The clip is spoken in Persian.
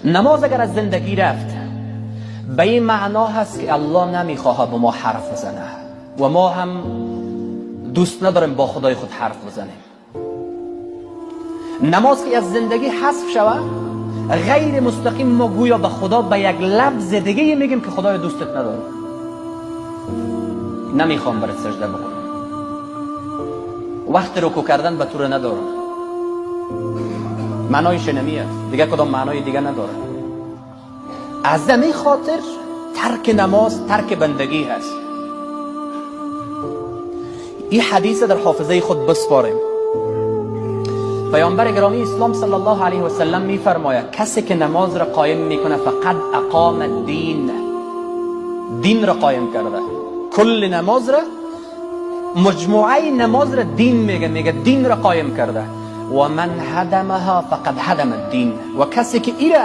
نماز اگر از زندگی رفت به این معنا هست که الله نمیخواه با ما حرف بزنه و ما هم دوست نداریم با خدای خود حرف بزنیم. نماز که از زندگی حذف شود غیر مستقیم ما گویا به خدا به یک لفظ دیگه میگیم که خدای دوستت نداره، نمیخوام برات سجده بکنم، وقت رکوع کردن به طور نداره، معنایش نمیه دیگه، کدام معنای دیگه نداره. از همین خاطر ترک نماز ترک بندگی هست. این حدیث در حافظه خود بسپاریم. پیامبر گرامی اسلام صلی الله علیه و سلم میفرماید کسی که نماز را قایم میکنه فقط اقام الدین، دین را قایم کرده. کل نماز را، مجموعه نماز را دین میگه دین را قایم کرده. و من هدمها فقد هدم الدین، و کسی که این